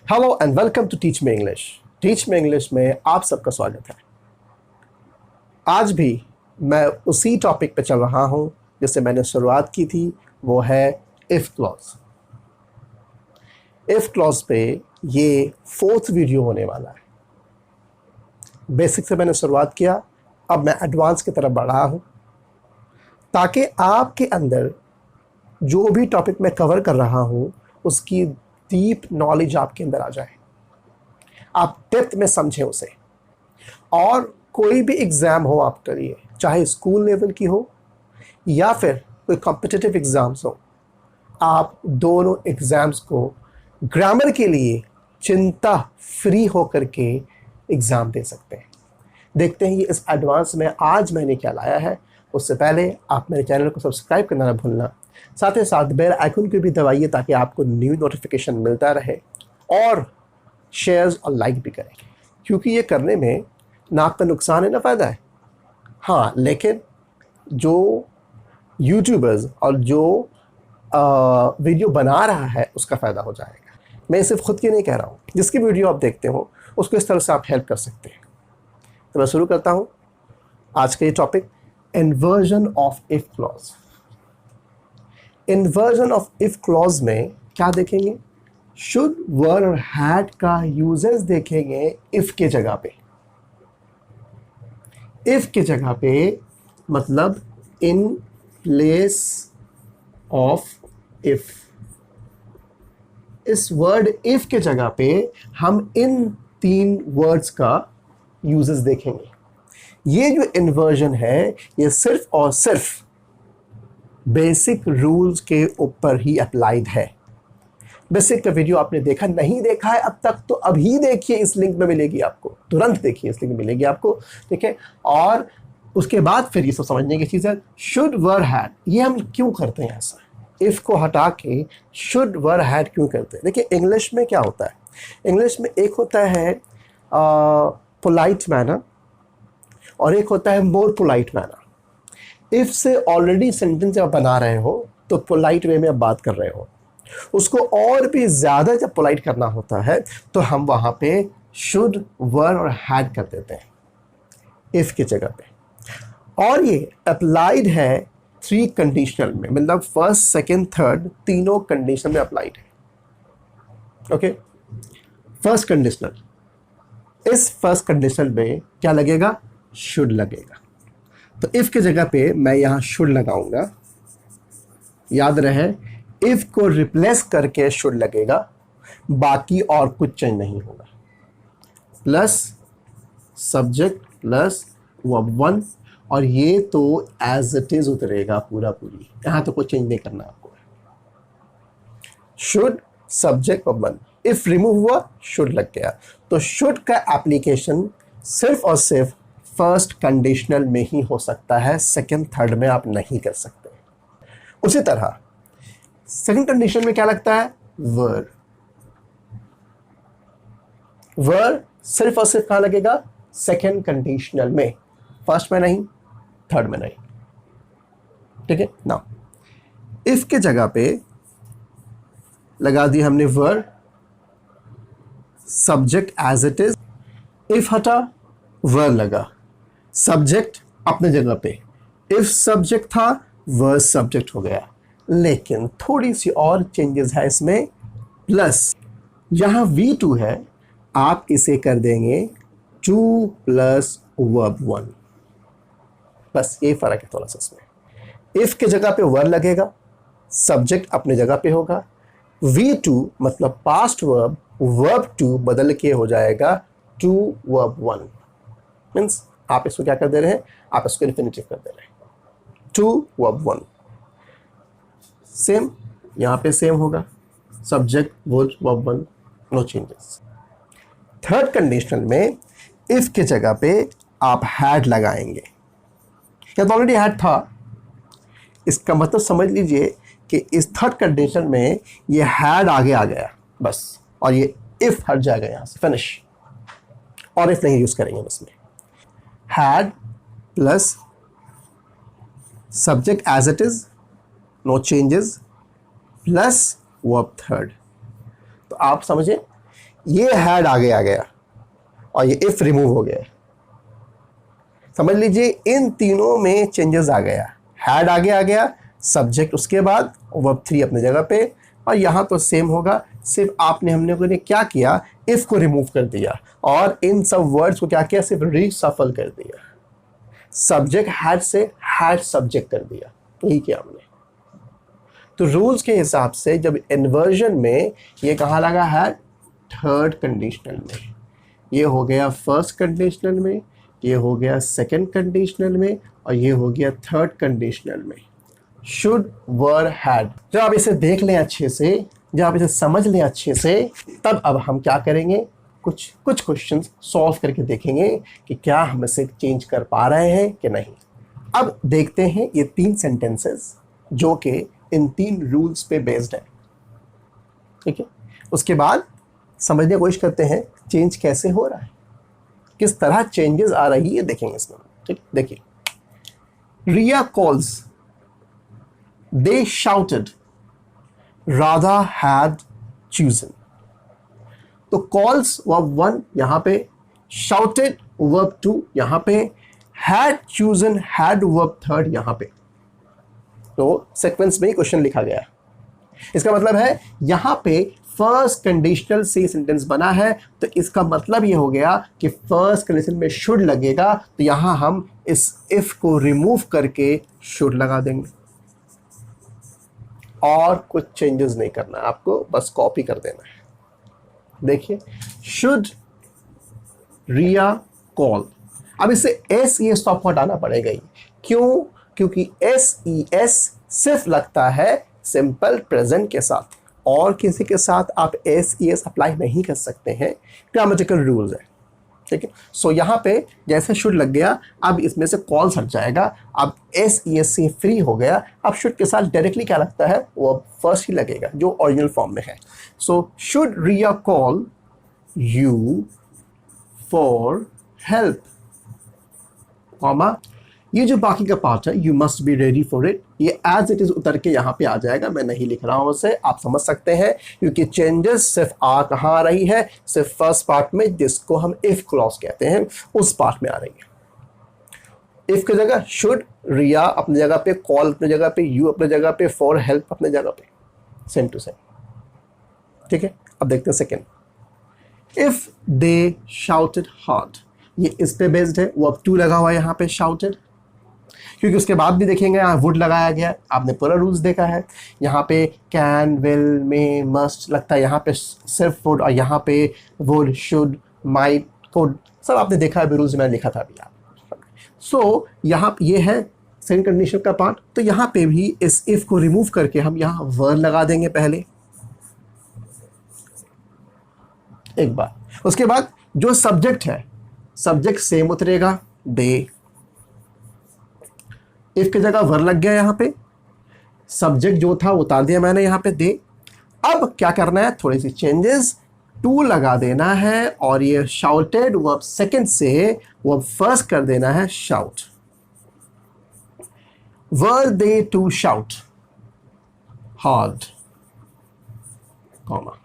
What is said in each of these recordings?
Hello and welcome to teach me English. Teach me English में आप सबका स्वागत है। आज भी मैं उसी टॉपिक पे चल रहा हूँ जिससे मैंने शुरुआत की थी, वो है इफ़ क्लॉज। इफ़ क्लॉज पे ये 4th वीडियो होने वाला है। बेसिक से मैंने शुरुआत किया, अब मैं एडवांस की तरफ बढ़ रहा हूँ ताकि आपके अंदर जो भी टॉपिक मैं कवर कर रहा हूँ उसकी डीप नॉलेज आपके अंदर आ जाए, आप डेप्थ में समझें उसे। और कोई भी एग्ज़ाम हो आपके लिए, चाहे स्कूल लेवल की हो या फिर कोई कॉम्पिटिटिव एग्ज़ाम्स हो, आप दोनों एग्ज़ाम्स को ग्रामर के लिए चिंता फ्री होकर के एग्ज़ाम दे सकते हैं। देखते हैं ये इस एडवांस में आज मैंने क्या लाया है। उससे पहले आप मेरे चैनल को सब्सक्राइब करना ना भूलना, साथ ही साथ बेल आइकन को भी दबाइए ताकि आपको न्यू नोटिफिकेशन मिलता रहे, और शेयर्स और लाइक भी करें, क्योंकि ये करने में ना आपका नुकसान है ना फ़ायदा है। हाँ, लेकिन जो यूट्यूबर्स और जो वीडियो बना रहा है उसका फ़ायदा हो जाएगा। मैं सिर्फ खुद की नहीं कह रहा हूँ, जिसकी वीडियो आप देखते हो उसको इस तरह से आप हेल्प कर सकते हैं। तो मैं शुरू करता हूँ आज का ये topic, inversion of if clause. Inversion of if clause में क्या देखेंगे? शुड, वर और हैड का यूजेस देखेंगे इफ के जगह पे। इफ के जगह पे मतलब इन प्लेस ऑफ इफ। इस वर्ड इफ के जगह पे हम इन 3 वर्ड्स का यूजेस देखेंगे। ये जो इन्वर्जन है ये सिर्फ और सिर्फ बेसिक रूल्स के ऊपर ही अप्लाइड है। बेसिक का वीडियो आपने देखा, नहीं देखा है अब तक तो अभी देखिए, इस लिंक में मिलेगी आपको, तुरंत देखिए, इस लिंक में मिलेगी आपको, ठीक है। और उसके बाद फिर ये सब समझने की चीज़ है, शुड वर हैड। ये हम क्यों करते हैं ऐसा? इफ़ को हटा के शुड वर हैड क्यों करते हैं? देखिए इंग्लिश में क्या होता है, इंग्लिश में एक होता है पोलाइट मैनर और एक होता है मोर पोलाइट मैनर। इफ़ से ऑलरेडी सेंटेंस जब बना रहे हो तो पोलाइट वे में आप बात कर रहे हो, उसको और भी ज़्यादा जब पोलाइट करना होता है तो हम वहाँ पे शुड, वर और हैड कर देते हैं इफ़ की जगह पे। और ये अप्लाइड है 3 कंडीशनल में, मतलब फर्स्ट, सेकंड, थर्ड तीनों कंडीशन में अप्लाइड है। ओके, फर्स्ट कंडीशनल, इस फर्स्ट कंडीशनल में क्या लगेगा? शुड लगेगा। तो इफ़ की जगह पे मैं यहाँ शुड लगाऊंगा। याद रहे, इफ़ को रिप्लेस करके शुड लगेगा, बाकी और कुछ चेंज नहीं होगा। प्लस सब्जेक्ट प्लस वर्ब 1, और ये तो एज इट इज उतरेगा पूरा पूरी, यहाँ तो कोई चेंज नहीं करना आपको। Should, subject, verb 1, if remove हुआ शुड लग गया। तो शुड का एप्लीकेशन सिर्फ और सिर्फ फर्स्ट कंडीशनल में ही हो सकता है, सेकंड, थर्ड में आप नहीं कर सकते। उसी तरह सेकंड कंडीशन में क्या लगता है? वर। वर सिर्फ और सिर्फ कहाँ लगेगा? सेकंड कंडीशनल में, फर्स्ट में नहीं, थर्ड में नहीं, ठीक है ना। इफ के जगह पे लगा दिया हमने were, subject as it is, if हटा वर लगा, सब्जेक्ट अपने जगह पे, इफ सब्जेक्ट था वर सब्जेक्ट हो गया। लेकिन थोड़ी सी और चेंजेस है इसमें, प्लस यहाँ V2 है, आप इसे कर देंगे 2 प्लस वर्ब 1। बस ये फ़र्क है थोड़ा सा इसमें। इफ़ के जगह पे वर लगेगा, सब्जेक्ट अपने जगह पे होगा, V2 मतलब पास्ट वर्ब, वर्ब 2 बदल के हो जाएगा 2 वर्ब 1। मीन्स आप इसको क्या कर दे रहे हैं? आप इसको इन्फिनिटिव कर दे रहे हैं, 2 वर्ब 1। सेम यहाँ पे सेम होगा, subject verb 1, no changes. Third conditional में इफ़ के जगह पे आप हैड लगाएंगे, या तो ऑलरेडी हैड था, इसका मतलब समझ लीजिए कि इस थर्ड कंडीशन में ये हैड आगे आ गया बस, और ये इफ हट जाएगा यहाँ से, फिनिश। और इफ नहीं यूज करेंगे इसमें। Had plus subject as it is, no changes, plus verb third. तो आप समझे ये हैड आगे आ गया और ये इफ रिमूव हो गया। समझ लीजिए इन तीनों में चेंजेस आ गया, हैड आगे आ गया, सब्जेक्ट उसके बाद, वर्ब 3 अपनी जगह पे, और यहाँ तो सेम होगा, सिर्फ हमने को क्या किया, इफ को रिमूव कर दिया और इन सब वर्ड्स को क्या किया, सिर्फ रीसफल कर दिया। सब्जेक्ट हैड से हैड सब्जेक्ट कर दिया, यही किया हमने। तो रूल्स के हिसाब से जब इन्वर्जन में ये कहाँ लगा है, थर्ड कंडीशनल में, ये हो गया फर्स्ट कंडीशनल में, ये हो गया सेकंड कंडीशनल में, और ये हो गया थर्ड कंडीशनल में। Should were had. जब आप इसे देख लें अच्छे से, जब आप इसे समझ लें अच्छे से, तब अब हम क्या करेंगे, कुछ क्वेश्चंस सॉल्व करके देखेंगे कि क्या हम इसे चेंज कर पा रहे हैं कि नहीं। अब देखते हैं ये 3 सेंटेंसेस जो कि इन 3 रूल्स पे बेस्ड है, ठीक है। उसके बाद समझने की कोशिश करते हैं चेंज कैसे हो रहा है, किस तरह चेंजेस आ रही है, देखेंगे इसमें, ठीक। देखिए, Riya calls, they shouted, Radha had chosen. तो कॉल्स वर्ब 1 यहां पे, शाउटेड वर्ब 2 यहां पे, हैड चूजन हैड वर्ब 3 यहां पे। तो सीक्वेंस में ही क्वेश्चन लिखा गया। इसका मतलब है यहां पे फर्स्ट कंडीशनल से सेंटेंस बना है, तो इसका मतलब ये हो गया कि फर्स्ट कंडीशन में शुड लगेगा, तो यहां हम इस इफ को रिमूव करके शुड लगा देंगे और कुछ चेंजेस नहीं करना है आपको, बस कॉपी कर देना है। देखिए, शुड रिया कॉल, अब इसे एस ई एस स्टॉप हटाना पड़ेगा ही। क्यों? क्योंकि एस ई एस सिर्फ लगता है सिंपल प्रेजेंट के साथ, और किसी के साथ आप एस ई एस अप्लाई नहीं कर सकते हैं, ग्रामेटिकल रूल्स है, ठीक है। सो यहाँ पे जैसे शुड लग गया, अब इसमें से कॉल्स हट जाएगा, अब एस ई एस से फ्री हो गया, अब शुड के साथ डायरेक्टली क्या लगता है, वो फर्स्ट ही लगेगा जो ओरिजिनल फॉर्म में है। So should Riya call you for help, comma, ये जो बाकी का पार्ट है, you must be ready for it, ये एज इट इज उतर के यहाँ पे आ जाएगा, मैं नहीं लिख रहा हूँ उसे, आप समझ सकते हैं, क्योंकि चेंजेस सिर्फ कहाँ आ रही है, सिर्फ फर्स्ट पार्ट में, जिसको हम इफ क्लॉज कहते हैं, उस पार्ट में आ रही है। इफ की जगह शुड, रिया अपनी जगह पे, कॉल अपनी जगह पे, यू अपनी जगह पे, फॉर हेल्प अपनी जगह पे, सेम टू सेम, ठीक है। अब देखते हैं second, if they shouted hard, ये इस पे बेस्ड है, वो अब 2 लगा हुआ है यहाँ पे शाउटेड, क्योंकि उसके बाद भी देखेंगे यहाँ वुड लगाया गया, आपने पूरा रूल्स देखा है, यहाँ पे कैन, विल, मे, मस्ट लगता है, यहाँ पे सिर्फ वुड, और यहाँ पे वुड, शुड, माइट, कुड, सब आपने देखा है, रूल्स मैंने लिखा था अभी आप। सो यहाँ ये है सेकंड कंडीशन का पार्ट, तो यहाँ पे भी इस इफ को रिमूव करके हम यहाँ वर लगा देंगे पहले एक बार। उसके बाद जो सब्जेक्ट है, सब्जेक्ट सेम उतरेगा, दे, इफ की जगह वर लग गया, यहाँ पे सब्जेक्ट जो था उतार दिया मैंने यहाँ पे, दे। अब क्या करना है, थोड़ी सी चेंजेस, 2 लगा देना है, और ये शाउटेड वर्ब सेकंड से वर्ब फर्स्ट कर देना है shout, were they to shout hard, comma,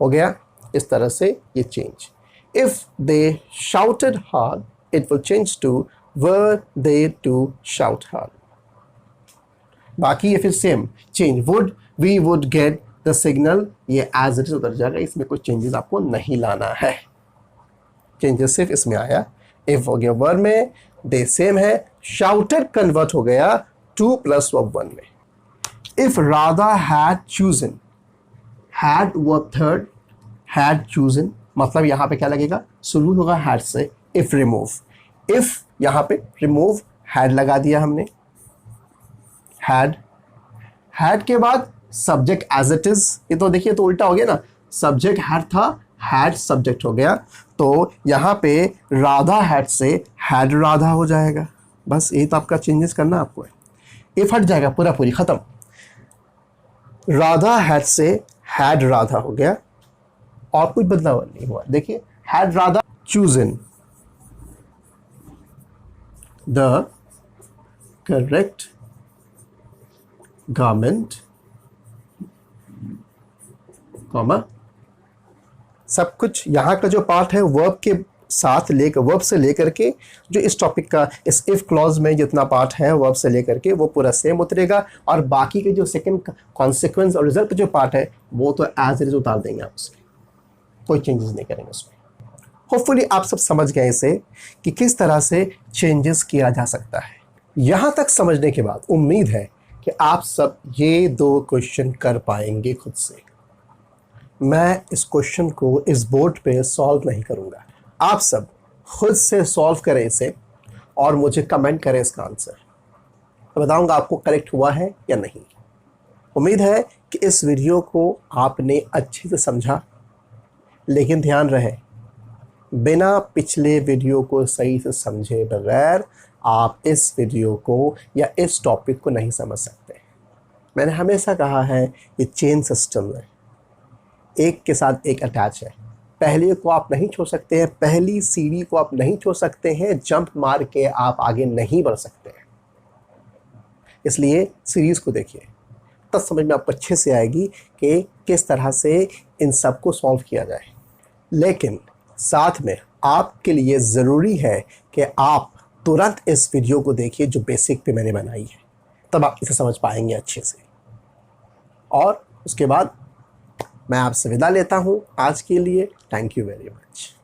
हो गया। इस तरह से ये change, if they shouted hard, it will change to were they to shout hard। बाकी ये फिर same change, would, we would get the signal, ये as it is उतर जाएगा, इसमें कोई चेंजेस आपको नहीं लाना है, चेंजेस सिर्फ इसमें आया, if हो गया वर में, they सेम है, shouted कन्वर्ट हो गया 2 + verb 1 में। if Radha had chosen, had verb 3rd, had chosen, मतलब यहाँ पे क्या लगेगा, शुरू होगा had से, if remove, if यहाँ पे रिमूव, हैड लगा दिया हमने, हैड, हैड के बाद सब्जेक्ट एज इट इज, ये तो देखिए तो उल्टा हो गया ना, सब्जेक्ट हैड था, हैड सब्जेक्ट हो गया, तो यहाँ पे राधा हैड से हैड राधा हो जाएगा, बस यही तो आपका चेंजेस करना आपको है। इफ हट जाएगा पूरा पूरी खत्म, राधा हैड से हैड राधा हो गया, और कुछ बदलाव नहीं हुआ। देखिए, had Radha chosen the correct garment, comma, सब कुछ यहाँ का जो पार्ट है वर्ब के साथ लेकर, वर्ब से लेकर के जो इस टॉपिक का इस इफ क्लॉज में जितना पार्ट है वर्ब से लेकर के वो पूरा सेम उतरेगा, और बाकी के जो सेकंड कॉन्सिक्वेंस और रिजल्ट जो पार्ट है वो तो एज इट इज उतार देंगे आप उसमें, कोई चेंजेस नहीं करेंगे उसमें। होपफुली आप सब समझ गए इसे कि किस तरह से चेंजेस किया जा सकता है। यहाँ तक समझने के बाद उम्मीद है कि आप सब ये 2 क्वेश्चन कर पाएंगे खुद से। मैं इस क्वेश्चन को इस बोर्ड पे सॉल्व नहीं करूँगा, आप सब खुद से सॉल्व करें इसे और मुझे कमेंट करें इसका आंसर, मैं बताऊँगा आपको करेक्ट हुआ है या नहीं। उम्मीद है कि इस वीडियो को आपने अच्छे से समझा, लेकिन ध्यान रहे बिना पिछले वीडियो को सही से समझे बगैर आप इस वीडियो को या इस टॉपिक को नहीं समझ सकते। मैंने हमेशा कहा है ये चेन सिस्टम है, एक के साथ एक अटैच है। पहले को आप नहीं छोड़ सकते हैं, पहली सीढ़ी को आप नहीं छोड़ सकते हैं, जंप मार के आप आगे नहीं बढ़ सकते हैं। इसलिए सीरीज़ को देखिए, तब समझ में आपको अच्छे से आएगी कि किस तरह से इन सब को सॉल्व किया जाए। लेकिन साथ में आपके लिए ज़रूरी है कि आप तुरंत इस वीडियो को देखिए जो बेसिक पे मैंने बनाई है, तब आप इसे समझ पाएंगे अच्छे से। और उसके बाद मैं आपसे विदा लेता हूँ आज के लिए। Thank you very much.